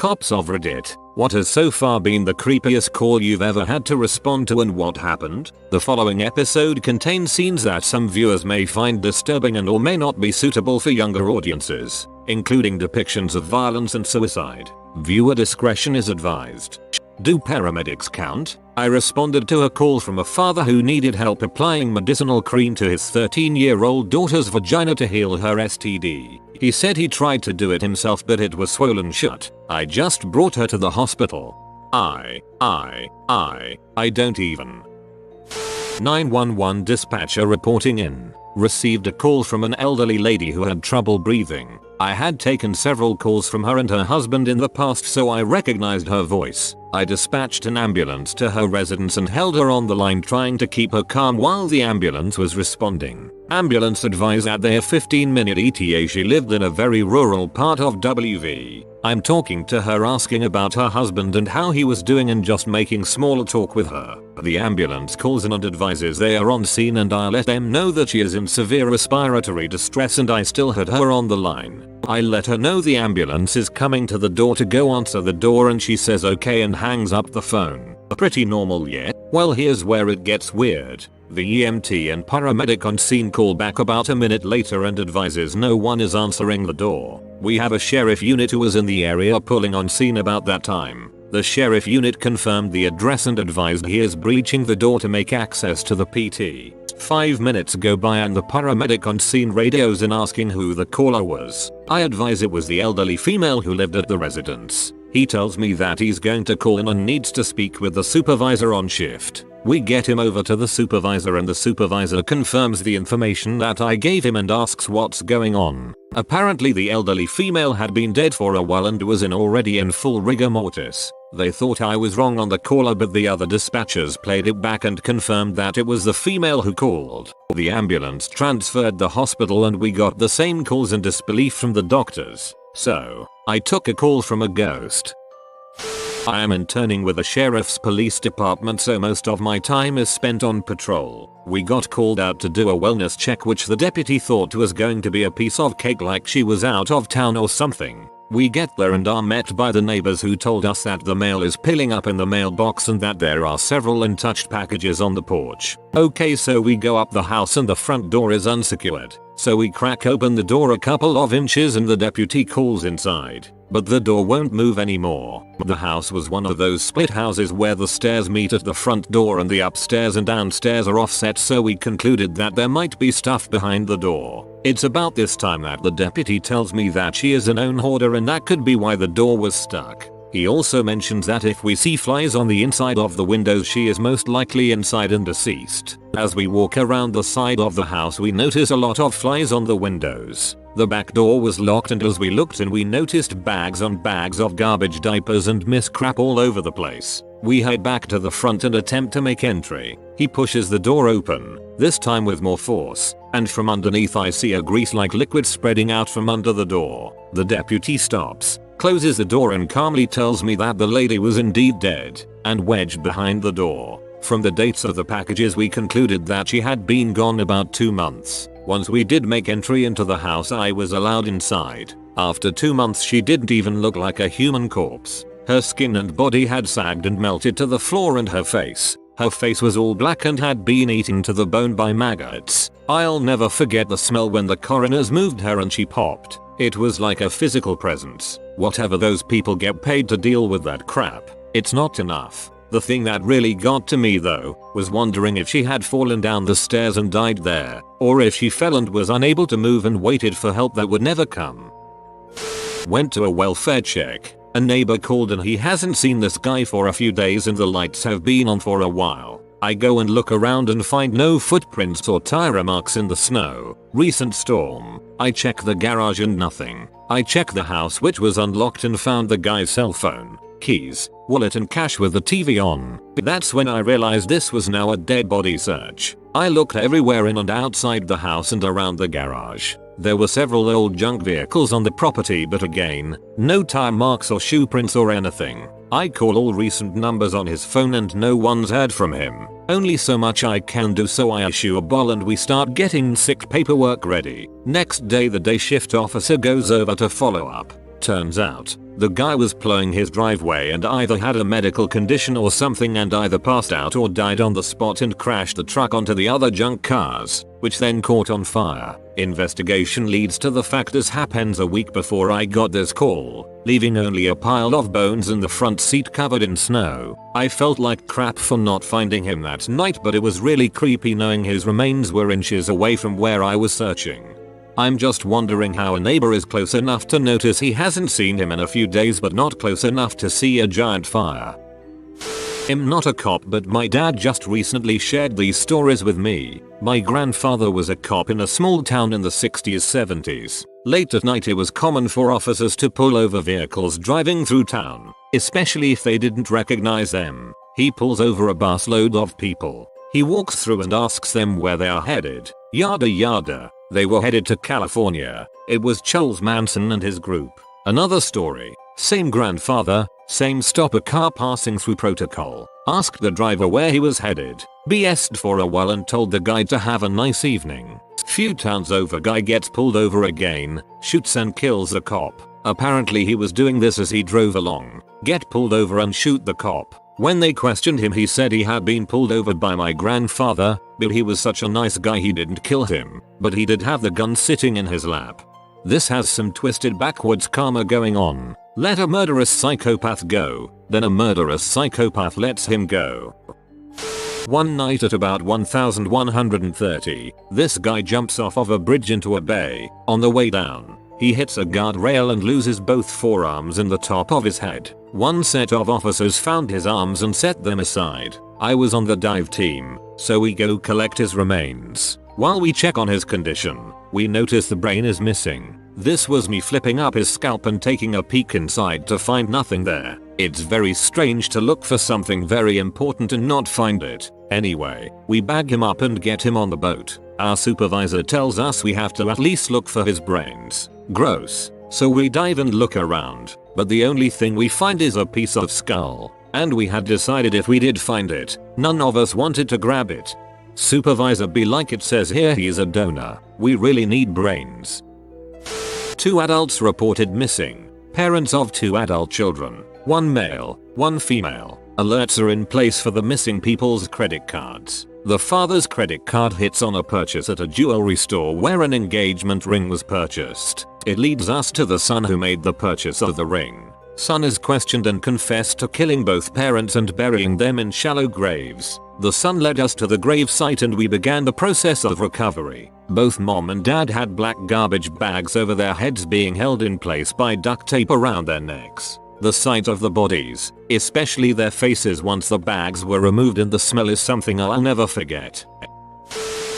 Cops of Reddit, what has so far been the creepiest call you've ever had to respond to and what happened? The following episode contains scenes that some viewers may find disturbing and or may not be suitable for younger audiences, including depictions of violence and suicide. Viewer discretion is advised. Do paramedics count? I responded to a call from a father who needed help applying medicinal cream to his 13-year-old daughter's vagina to heal her STD. He said he tried to do it himself but it was swollen shut. I just brought her to the hospital. I don't even. 911 dispatcher reporting in. Received a call from an elderly lady who had trouble breathing. I had taken several calls from her and her husband in the past, so I recognized her voice. I dispatched an ambulance to her residence and held her on the line trying to keep her calm while the ambulance was responding. Ambulance advised at their 15-minute ETA she lived in a very rural part of WV. I'm talking to her asking about her husband and how he was doing and just making small talk with her. The ambulance calls in and advises they are on scene and I let them know that she is in severe respiratory distress and I still had her on the line. I let her know the ambulance is coming to the door to go answer the door and she says okay and hangs up the phone. Pretty normal, yeah? Well, here's where it gets weird. The EMT and paramedic on scene call back about a minute later and advises no one is answering the door. We have a sheriff unit who was in the area pulling on scene about that time. The sheriff unit confirmed the address and advised he is breaching the door to make access to the PT. 5 minutes go by and the paramedic on scene radios in asking who the caller was. I advise it was the elderly female who lived at the residence. He tells me that he's going to call in and needs to speak with the supervisor on shift. We get him over to the supervisor and the supervisor confirms the information that I gave him and asks what's going on. Apparently the elderly female had been dead for a while and was already in full rigor mortis. They thought I was wrong on the caller but the other dispatchers played it back and confirmed that it was the female who called. The ambulance transferred the hospital and we got the same calls and disbelief from the doctors. So, I took a call from a ghost. I am interning with the sheriff's police department, so most of my time is spent on patrol. We got called out to do a wellness check which the deputy thought was going to be a piece of cake like she was out of town or something. We get there and are met by the neighbors who told us that the mail is piling up in the mailbox and that there are several untouched packages on the porch. Okay, so we go up the house and the front door is unsecured. So we crack open the door a couple of inches and the deputy calls inside. But the door won't move anymore. The house was one of those split houses where the stairs meet at the front door and the upstairs and downstairs are offset, so we concluded that there might be stuff behind the door. It's about this time that the deputy tells me that she is a known hoarder and that could be why the door was stuck. He also mentions that if we see flies on the inside of the windows she is most likely inside and deceased. As we walk around the side of the house we notice a lot of flies on the windows. The back door was locked and as we looked in we noticed bags on bags of garbage, diapers and miscrap all over the place. We head back to the front and attempt to make entry. He pushes the door open, this time with more force, and from underneath I see a grease-like liquid spreading out from under the door. The deputy stops, closes the door and calmly tells me that the lady was indeed dead and wedged behind the door. From the dates of the packages we concluded that she had been gone about 2 months. Once we did make entry into the house I was allowed inside. After 2 months she didn't even look like a human corpse. Her skin and body had sagged and melted to the floor and her face was all black and had been eaten to the bone by maggots. I'll never forget the smell when the coroners moved her and she popped. It was like a physical presence. Whatever those people get paid to deal with that crap, it's not enough. The thing that really got to me though, was wondering if she had fallen down the stairs and died there, or if she fell and was unable to move and waited for help that would never come. Went to a welfare check. A neighbor called and he hasn't seen this guy for a few days and the lights have been on for a while. I go and look around and find no footprints or tire marks in the snow. Recent storm. I check the garage and nothing. I check the house which was unlocked and found the guy's cell phone, keys, wallet and cash with the TV on. That's when I realized this was now a dead body search. I looked everywhere in and outside the house and around the garage. There were several old junk vehicles on the property but again, no tire marks or shoe prints or anything. I call all recent numbers on his phone and no one's heard from him. Only so much I can do, so I issue a ball and we start getting sick paperwork ready. Next day the day shift officer goes over to follow up. Turns out, the guy was plowing his driveway and either had a medical condition or something and either passed out or died on the spot and crashed the truck onto the other junk cars, which then caught on fire. Investigation leads to the fact this happens a week before I got this call, leaving only a pile of bones in the front seat covered in snow. I felt like crap for not finding him that night, but it was really creepy knowing his remains were inches away from where I was searching. I'm just wondering how a neighbor is close enough to notice he hasn't seen him in a few days but not close enough to see a giant fire. I'm not a cop, but my dad just recently shared these stories with me. My grandfather was a cop in a small town in the 60s 70s. Late at night it was common for officers to pull over vehicles driving through town, especially if they didn't recognize them. He pulls over a busload of people. He walks through and asks them where they are headed. Yada yada. They were headed to California. It was Charles Manson and his group. Another story. Same grandfather, same stop, a car passing through protocol. Asked the driver where he was headed. BS'd for a while and told the guy to have a nice evening. Few towns over, guy gets pulled over again, shoots and kills the cop. Apparently he was doing this as he drove along. Get pulled over and shoot the cop. When they questioned him he said he had been pulled over by my grandfather, but he was such a nice guy he didn't kill him, but he did have the gun sitting in his lap. This has some twisted backwards karma going on. Let a murderous psychopath go, then a murderous psychopath lets him go. One night at about 1130, this guy jumps off of a bridge into a bay. On the way down, he hits a guardrail and loses both forearms and the top of his head. One set of officers found his arms and set them aside. I was on the dive team, so we go collect his remains. While we check on his condition, we notice the brain is missing. This was me flipping up his scalp and taking a peek inside to find nothing there. It's very strange to look for something very important and not find it. Anyway, we bag him up and get him on the boat. Our supervisor tells us we have to at least look for his brains. Gross. So we dive and look around, but the only thing we find is a piece of skull. And we had decided if we did find it, none of us wanted to grab it. Supervisor be like, it says here he's a donor. We really need brains. 2 adults reported missing. Parents of 2 adult children. 1 male, 1 female. Alerts are in place for the missing people's credit cards. The father's credit card hits on a purchase at a jewelry store where an engagement ring was purchased. It leads us to the son who made the purchase of the ring. Son is questioned and confessed to killing both parents and burying them in shallow graves. The son led us to the grave site and we began the process of recovery. Both mom and dad had black garbage bags over their heads being held in place by duct tape around their necks. The sight of the bodies, especially their faces once the bags were removed, and the smell is something I'll never forget.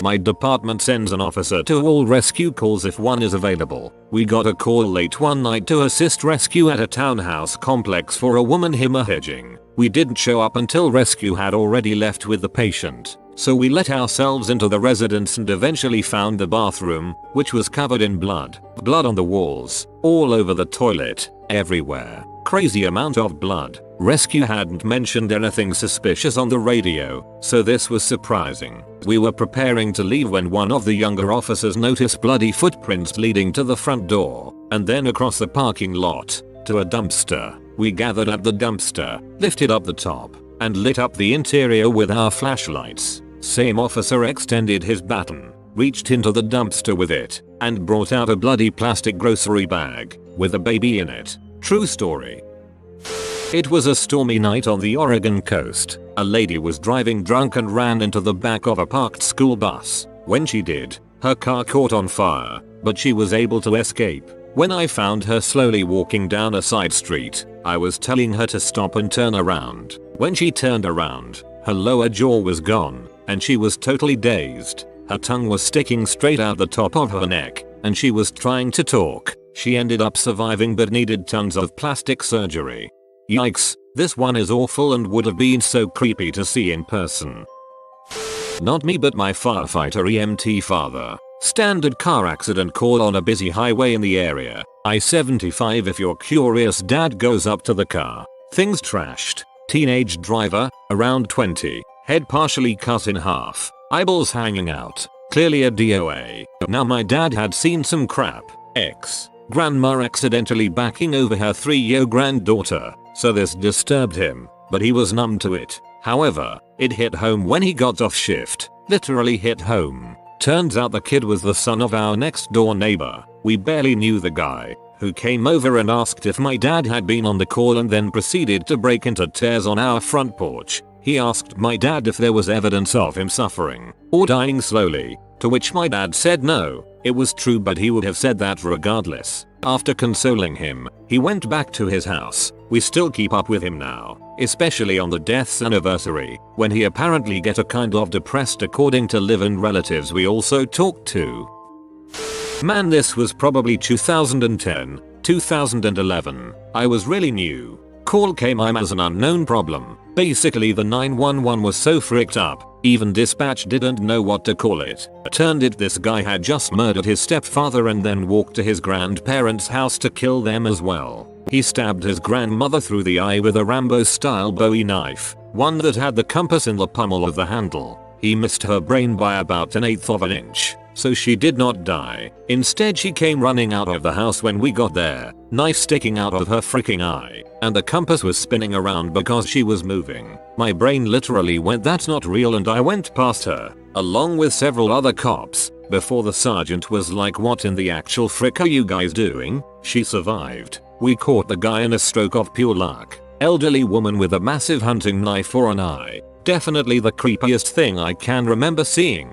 My department sends an officer to all rescue calls if one is available. We got a call late one night to assist rescue at a townhouse complex for a woman hemorrhaging. We didn't show up until rescue had already left with the patient. So we let ourselves into the residence and eventually found the bathroom, which was covered in blood. Blood on the walls, all over the toilet, everywhere. Crazy amount of blood. Rescue hadn't mentioned anything suspicious on the radio, so this was surprising. We were preparing to leave when one of the younger officers noticed bloody footprints leading to the front door, and then across the parking lot, to a dumpster. We gathered at the dumpster, lifted up the top, and lit up the interior with our flashlights. Same officer extended his baton, reached into the dumpster with it, and brought out a bloody plastic grocery bag, with a baby in it. True story. It was a stormy night on the Oregon coast. A lady was driving drunk and ran into the back of a parked school bus. When she did, her car caught on fire, but she was able to escape. When I found her slowly walking down a side street, I was telling her to stop and turn around. When she turned around, her lower jaw was gone, and she was totally dazed. Her tongue was sticking straight out the top of her neck, and she was trying to talk. She ended up surviving but needed tons of plastic surgery. Yikes, this one is awful and would have been so creepy to see in person. Not me, but my firefighter EMT father. Standard car accident call on a busy highway in the area. I-75 if you're curious. Dad goes up to the car. Things trashed. Teenage driver, around 20. Head partially cut in half. Eyeballs hanging out. Clearly a DOA. Now my dad had seen some crap. grandma accidentally backing over her 3-year granddaughter, so this disturbed him, but he was numb to it. However, it hit home when he got off shift. Literally hit home. Turns out the kid was the son of our next door neighbor. We barely knew the guy, who came over and asked if my dad had been on the call and then proceeded to break into tears on our front porch. He asked my dad if there was evidence of him suffering or dying slowly, to which my dad said no. It was true, but he would have said that regardless. After consoling him, he went back to his house. We still keep up with him now, especially on the death's anniversary, when he apparently get a kind of depressed according to live-in relatives we also talked to. Man, this was probably 2010, 2011. I was really new. Call came as an unknown problem. Basically the 911 was so fricked up, even dispatch didn't know what to call it. Turned it this guy had just murdered his stepfather and then walked to his grandparents' house to kill them as well. He stabbed his grandmother through the eye with a Rambo-style Bowie knife, one that had the compass in the pommel of the handle. He missed her brain by about 1/8 of an inch, so she did not die. Instead she came running out of the house when we got there, knife sticking out of her freaking eye, and the compass was spinning around because she was moving. My brain literally went, "That's not real," and I went past her, along with several other cops, before the sergeant was like, "What in the actual frick are you guys doing?" She survived. We caught the guy in a stroke of pure luck. Elderly woman with a massive hunting knife for an eye. Definitely the creepiest thing I can remember seeing.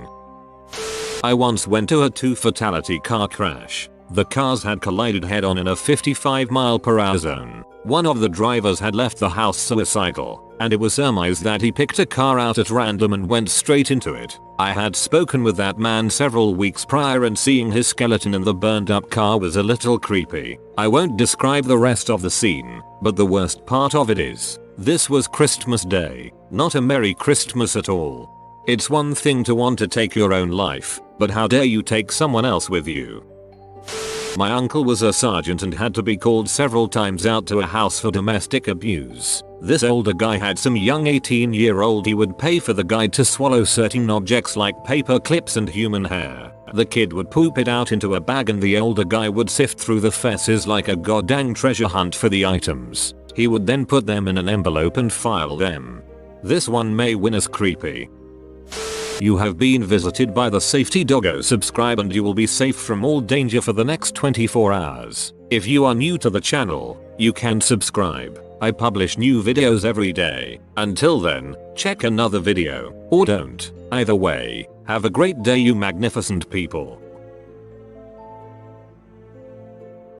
I once went to a 2-fatality car crash. The cars had collided head-on in a 55-mile-per-hour zone. One of the drivers had left the house suicidal, and it was surmised that he picked a car out at random and went straight into it. I had spoken with that man several weeks prior, and seeing his skeleton in the burned-up car was a little creepy. I won't describe the rest of the scene, but the worst part of it is, this was Christmas Day, not a Merry Christmas at all. It's one thing to want to take your own life, but how dare you take someone else with you? My uncle was a sergeant and had to be called several times out to a house for domestic abuse. This older guy had some young 18-year-old he would pay for the guy to swallow certain objects like paper clips and human hair. The kid would poop it out into a bag and the older guy would sift through the fesses like a goddamn treasure hunt for the items. He would then put them in an envelope and file them. This one may win as creepy. You have been visited by the safety doggo. Subscribe and you will be safe from all danger for the next 24 hours. If you are new to the channel, you can subscribe. I publish new videos every day. Until then, check another video, or don't. Either way, have a great day you magnificent people.